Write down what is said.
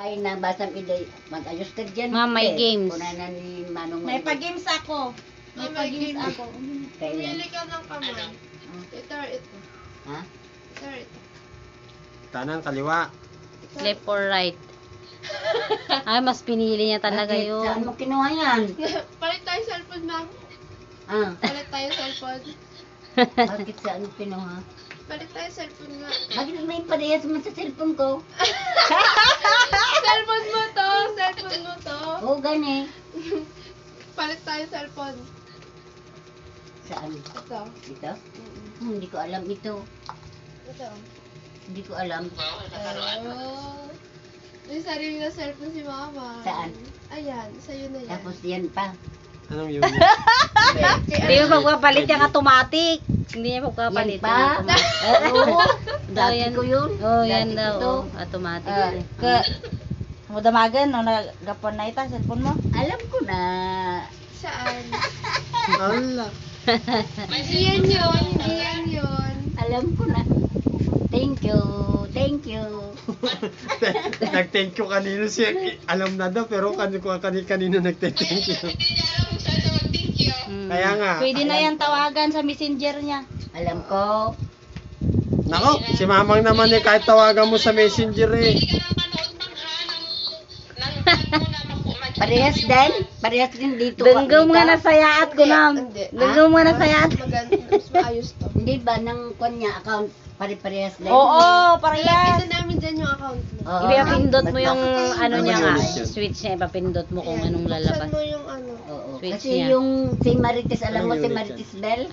Ay, nabasang iday, mag-ayos ka dyan. Ma'am, may games. Kunanan ni Manong May pag-games ako. May pag-games ako. Kailan? Pumili ka ng kamay. Ito or ito. Ha? Ito or ito. Kanan, kaliwa. Left or right. Ay, mas pinili niya talaga Bakit? Saan yun. mo kinuha yan? Palit tayo cellphone, ma'am. Ah, Palit tayo cellphone. bakit saan mo kinuha? Palit tayo cellphone nga. Bakit may parehas mo sa cellphone ko? Cellphone mo to! Cellphone mo to! Oo, gani. Palit tayo cellphone. Saan? Ito. Dito? Hindi ko alam ito. Ito. Hindi ko alam. Oh. May sarili na cellphone si mama. Saan? Ayan, sa'yo na yan. Tapos yan pa. Anong yun? Hindi mo magpapalit yung automatic. Hindi niya magpapalit Yan pa? yung automatic. Oo. Dati yan. ko yun. Oh, yan Dati daw. ko to. Oh, automatic. Ah, yun. Ka mo damagan no nagapon na ita cellphone mo. alam ko na. Saan? Ala. Hindi yan yun. Hindi yan yun. Alam ko na. Thank you. Thank you. Nag-thank you kanino siya. Alam na daw, pero kanino nag-thank you. Mm. Kaya nga. Pwede na yan tawagan sa messenger niya. Alam ko. Nako, si Mamang naman eh, kahit tawagan mo sa messenger eh. Parehas din? Parehas din dito. Dunggaw Dito? nga nasayaat ko na. Hindi. Dunggaw nga nasayaat. Maganda. Mas maayos to. Hindi ba ng kanya account pare-parehas din? Oo, Lalagay parehas. na namin dyan yung account mo. Oo. Ipapindot mo Ba't yung bakit? ano niya Ano nga. ulit yun? Switch niya. Ipapindot mo kung Ayan, anong buksan lalabas. mo yung ano. Oo. Switch Kasi niya. yung si Marites, alam mo Anong si unit Marites Bell?